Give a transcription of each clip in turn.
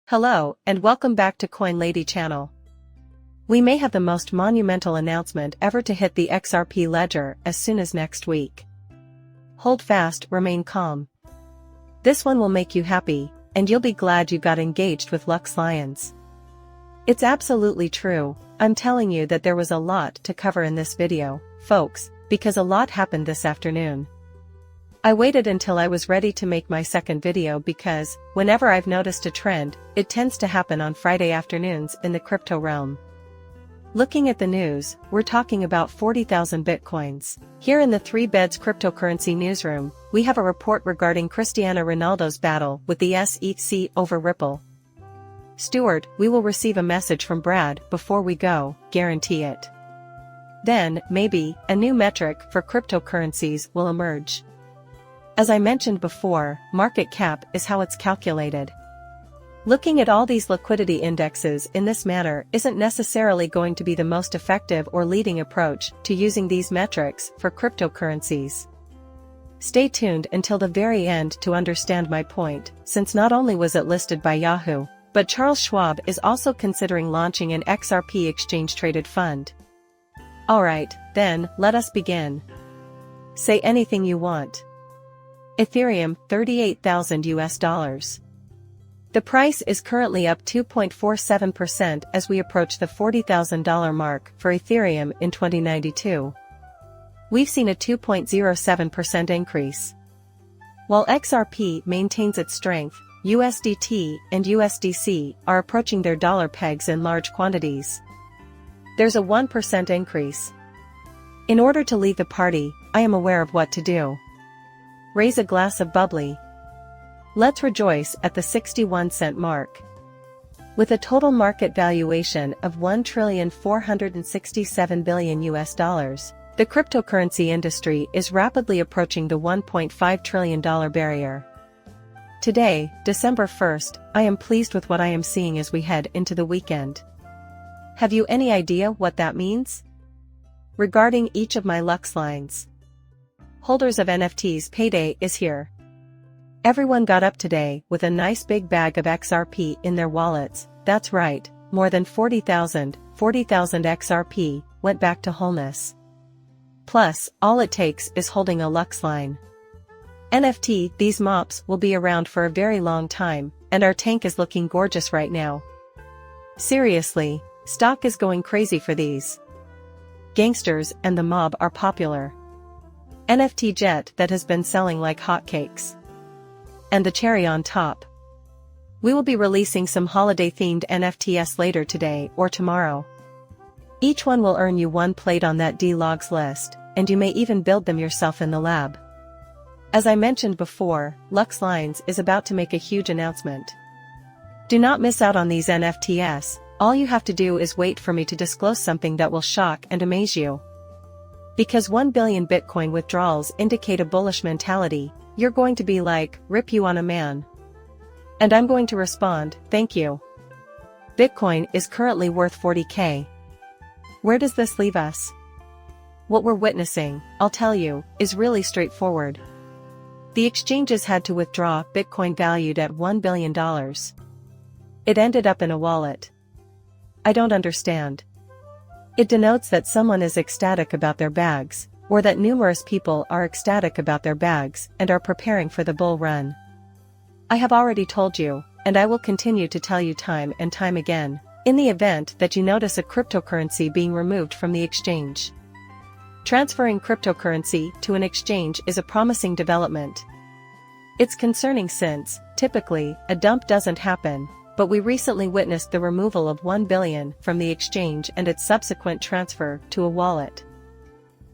Hello, and welcome back to Coin Lady channel. We may have the most monumental announcement ever to hit the XRP ledger as soon as next week. Hold fast, remain calm. This one will make you happy, and you'll be glad you got engaged with Lux Lions. It's absolutely true, I'm telling you that there was a lot to cover in this video, folks, because a lot happened this afternoon. I waited until I was ready to make my second video because, whenever I've noticed a trend, it tends to happen on Friday afternoons in the crypto realm. Looking at the news, we're talking about 40,000 bitcoins. Here in the 3 Beds cryptocurrency newsroom, we have a report regarding Cristiano Ronaldo's battle with the SEC over Ripple. Stuart, we will receive a message from Brad before we go, guarantee it. Then, maybe, a new metric for cryptocurrencies will emerge. As I mentioned before, market cap is how it's calculated. Looking at all these liquidity indexes in this manner isn't necessarily going to be the most effective or leading approach to using these metrics for cryptocurrencies. Stay tuned until the very end to understand my point, since not only was it listed by Yahoo, but Charles Schwab is also considering launching an XRP exchange-traded fund. Alright, then, let us begin. Say anything you want. Ethereum, $38,000. The price is currently up 2.47% as we approach the $40,000 mark for Ethereum in 2092. We've seen a 2.07% increase. While XRP maintains its strength, USDT and USDC are approaching their dollar pegs in large quantities. There's a 1% increase. In order to leave the party, I am aware of what to do. Raise a glass of bubbly. Let's rejoice at the 61-cent mark. With a total market valuation of $1,467 billion, the cryptocurrency industry is rapidly approaching the $1.5 trillion barrier. Today, December 1st, I am pleased with what I am seeing as we head into the weekend. Have you any idea what that means? Regarding each of my Lux lines. Holders of NFTs, payday is here. Everyone got up today with a nice big bag of XRP in their wallets. That's right, more than 40,000 XRP went back to wholeness. Plus, all it takes is holding a Lux line. NFT, these mops will be around for a very long time, and our tank is looking gorgeous right now. Seriously, stock is going crazy for these. Gangsters and the mob are popular. NFT jet that has been selling like hotcakes. And the cherry on top. We will be releasing some holiday-themed NFTs later today or tomorrow. Each one will earn you 1 plate on that D-Logs list, and you may even build them yourself in the lab. As I mentioned before, Lux Lions is about to make a huge announcement. Do not miss out on these NFTs, all you have to do is wait for me to disclose something that will shock and amaze you. Because 1 billion Bitcoin withdrawals indicate a bullish mentality, you're going to be like, rip you on a man. And I'm going to respond, thank you. Bitcoin is currently worth 40K. Where does this leave us? What we're witnessing, I'll tell you, is really straightforward. The exchanges had to withdraw Bitcoin valued at $1 billion. It ended up in a wallet. I don't understand. It denotes that someone is ecstatic about their bags, or that numerous people are ecstatic about their bags and are preparing for the bull run. I have already told you, and I will continue to tell you time and time again, in the event that you notice a cryptocurrency being removed from the exchange. Transferring cryptocurrency to an exchange is a promising development. It's concerning since, typically, a dump doesn't happen. But we recently witnessed the removal of 1 billion from the exchange and its subsequent transfer to a wallet.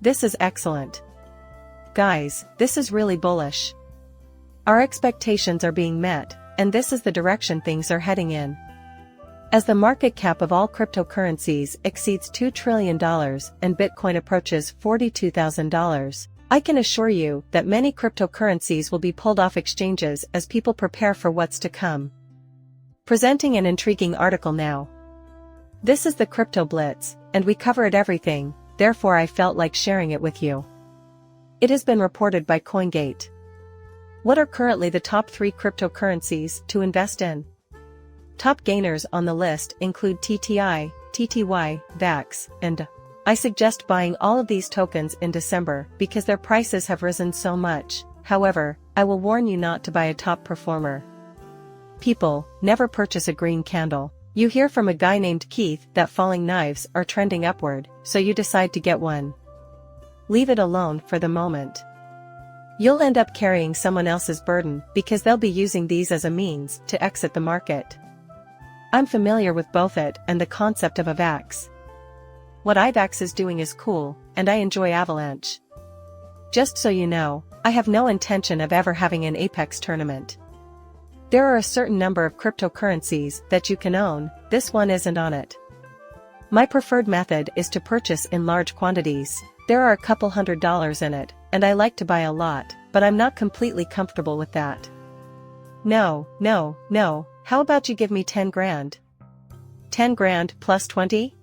This is excellent. Guys, this is really bullish. Our expectations are being met, and this is the direction things are heading in. As the market cap of all cryptocurrencies exceeds $2 trillion and Bitcoin approaches $42,000, I can assure you that many cryptocurrencies will be pulled off exchanges as people prepare for what's to come. Presenting an intriguing article now. This is the Crypto Blitz, and we cover it everything, therefore I felt like sharing it with you. It has been reported by CoinGate. What are currently the top 3 cryptocurrencies to invest in? Top gainers on the list include TTI, TTY, VAX, and I suggest buying all of these tokens in December because their prices have risen so much. However, I will warn you not to buy a top performer. People never purchase a green candle. You hear from a guy named Keith that falling knives are trending upward, so you decide to get one. Leave it alone for the moment. You'll end up carrying someone else's burden because they'll be using these as a means to exit the market. I'm familiar with both it and the concept of a VAX. What IVAX is doing is cool, and I enjoy Avalanche. Just so you know, I have no intention of ever having an Apex tournament. There are a certain number of cryptocurrencies that you can own, this one isn't on it. My preferred method is to purchase in large quantities. There are a couple $100s in it, and I like to buy a lot, but I'm not completely comfortable with that. No, how about you give me 10 grand? 10 grand plus 20?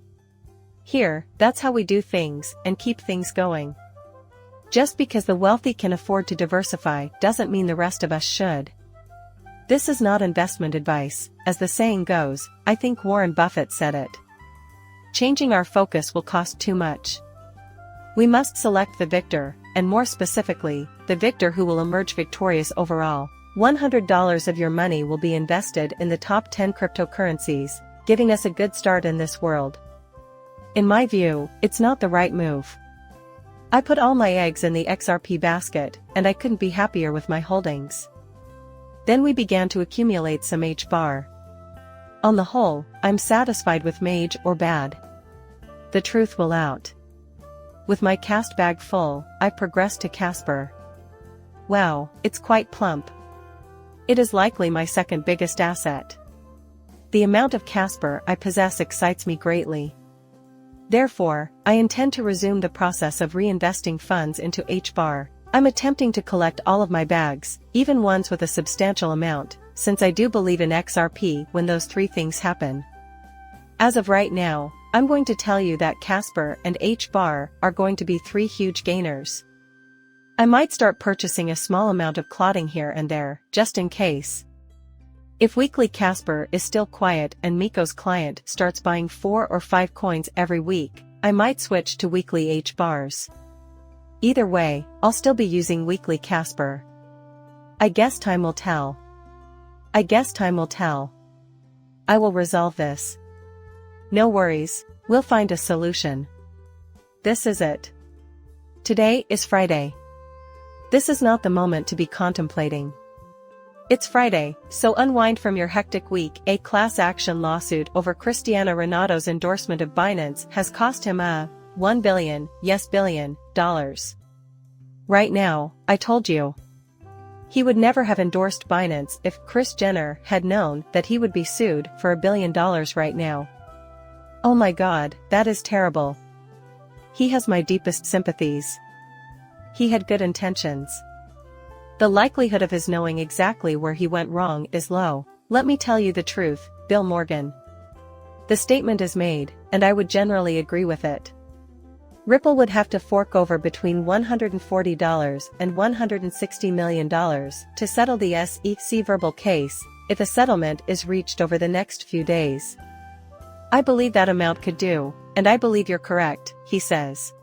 Here, that's how we do things, and keep things going. Just because the wealthy can afford to diversify doesn't mean the rest of us should. This is not investment advice, as the saying goes. I think Warren Buffett said it. Changing our focus will cost too much. We must select the victor, and more specifically, the victor who will emerge victorious overall. $100 of your money will be invested in the top 10 cryptocurrencies, giving us a good start in this world. In my view, it's not the right move. I put all my eggs in the XRP basket, and I couldn't be happier with my holdings. Then we began to accumulate some H-bar. On the whole, I'm satisfied with mage or bad. The truth will out. With my cast bag full, I progressed to Casper. Wow, it's quite plump. It is likely my second biggest asset. The amount of Casper I possess excites me greatly. Therefore, I intend to resume the process of reinvesting funds into H-bar. I'm attempting to collect all of my bags, even ones with a substantial amount, since I do believe in XRP when those three things happen. As of right now, I'm going to tell you that Casper and H-bar are going to be three huge gainers. I might start purchasing a small amount of clotting here and there, just in case. If weekly Casper is still quiet and Miko's client starts buying 4 or 5 coins every week, I might switch to weekly H-bars. Either way, I'll still be using weekly Casper. I guess time will tell. I will resolve this. No worries, we'll find a solution. This is it. Today is Friday. This is not the moment to be contemplating. It's Friday, so unwind from your hectic week. A class action lawsuit over Cristiano Ronaldo's endorsement of Binance has cost him $1 billion, yes billion, dollars. Right now, I told you. He would never have endorsed Binance if Kris Jenner had known that he would be sued for $1 billion right now. Oh my God, that is terrible. He has my deepest sympathies. He had good intentions. The likelihood of his knowing exactly where he went wrong is low. Let me tell you the truth, Bill Morgan. The statement is made, and I would generally agree with it. Ripple would have to fork over between $140 and $160 million to settle the SEC verbal case, if a settlement is reached over the next few days. I believe that amount could do, and I believe you're correct, he says.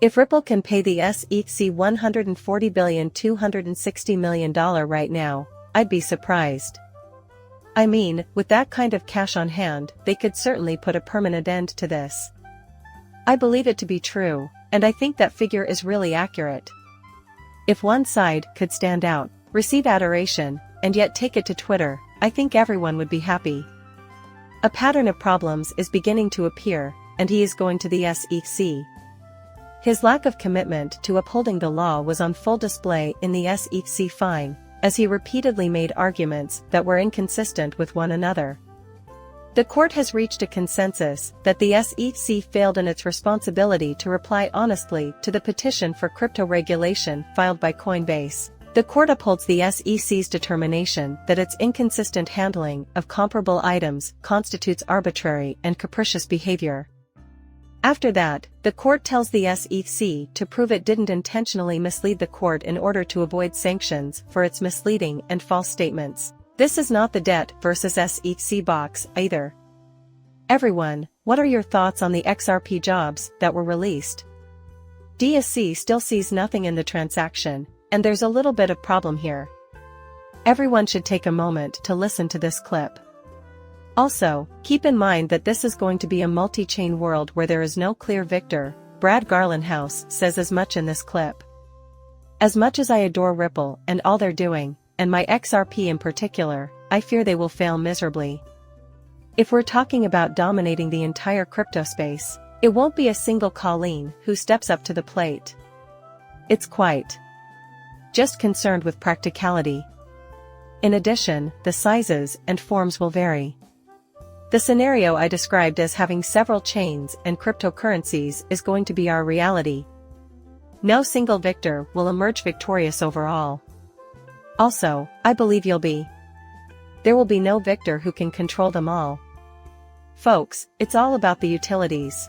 If Ripple can pay the SEC $140,260 million right now, I'd be surprised. I mean, with that kind of cash on hand, they could certainly put a permanent end to this. I believe it to be true, and I think that figure is really accurate. If one side could stand out, receive adoration, and yet take it to Twitter, I think everyone would be happy. A pattern of problems is beginning to appear, and he is going to the SEC. His lack of commitment to upholding the law was on full display in the SEC fine, as he repeatedly made arguments that were inconsistent with one another. The court has reached a consensus that the SEC failed in its responsibility to reply honestly to the petition for crypto regulation filed by Coinbase. The court upholds the SEC's determination that its inconsistent handling of comparable items constitutes arbitrary and capricious behavior. After that, the court tells the SEC to prove it didn't intentionally mislead the court in order to avoid sanctions for its misleading and false statements. This is not the debt versus SEC box either. Everyone, what are your thoughts on the XRP jobs that were released? DSC still sees nothing in the transaction, and there's a little bit of problem here. Everyone should take a moment to listen to this clip. Also, keep in mind that this is going to be a multi-chain world where there is no clear victor. Brad Garlandhouse says as much in this clip. As much as I adore Ripple and all they're doing, and my XRP in particular, I fear they will fail miserably. If we're talking about dominating the entire crypto space, it won't be a single Colleen who steps up to the plate. It's quite just concerned with practicality. In addition, the sizes and forms will vary. The scenario I described as having several chains and cryptocurrencies is going to be our reality. No single victor will emerge victorious overall. Also, I believe there will be no victor who can control them all. Folks, it's all about the utilities.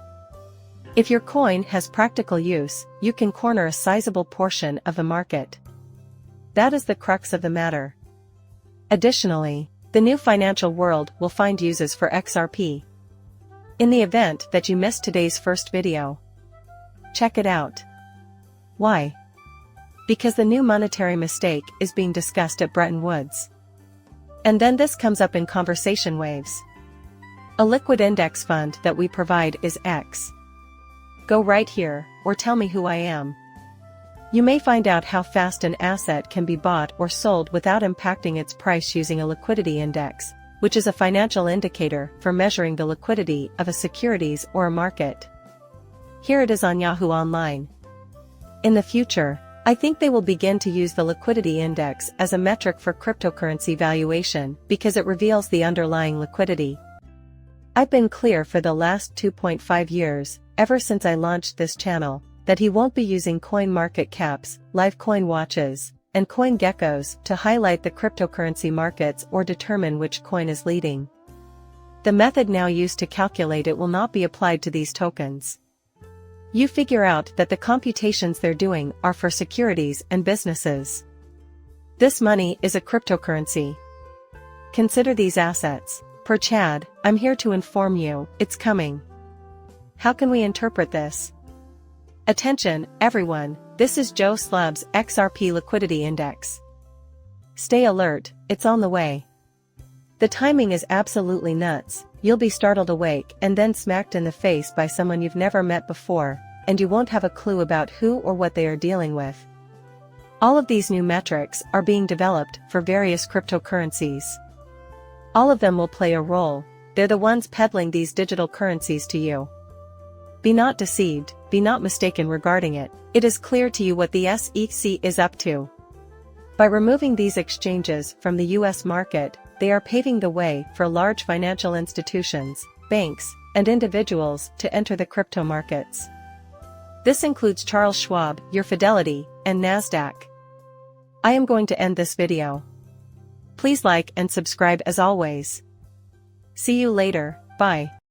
If your coin has practical use, you can corner a sizable portion of the market. That is the crux of the matter. Additionally, the new financial world will find uses for XRP. In the event that you missed today's first video, check it out. Why? Because the new monetary mistake is being discussed at Bretton Woods. And then this comes up in conversation waves. A liquid index fund that we provide is X. Go right here, or tell me who I am. You may find out how fast an asset can be bought or sold without impacting its price using a liquidity index, which is a financial indicator for measuring the liquidity of a securities or a market. Here it is on Yahoo Online. In the future, I think they will begin to use the liquidity index as a metric for cryptocurrency valuation because it reveals the underlying liquidity. I've been clear for the last 2.5 years, ever since I launched this channel, that he won't be using coin market caps, live coin watches, and coin geckos to highlight the cryptocurrency markets or determine which coin is leading. The method now used to calculate it will not be applied to these tokens. You figure out that the computations they're doing are for securities and businesses. This money is a cryptocurrency. Consider these assets. Per Chad, I'm here to inform you, it's coming. How can we interpret this? Attention, everyone, this is Joe Slub's XRP Liquidity Index. Stay alert, it's on the way. The timing is absolutely nuts. You'll be startled awake and then smacked in the face by someone you've never met before, and you won't have a clue about who or what they are dealing with. All of these new metrics are being developed for various cryptocurrencies. All of them will play a role, they're the ones peddling these digital currencies to you. Be not deceived, be not mistaken regarding it, it is clear to you what the SEC is up to. By removing these exchanges from the US market, they are paving the way for large financial institutions, banks, and individuals to enter the crypto markets. This includes Charles Schwab, your Fidelity, and Nasdaq. I am going to end this video. Please like and subscribe as always. See you later, bye.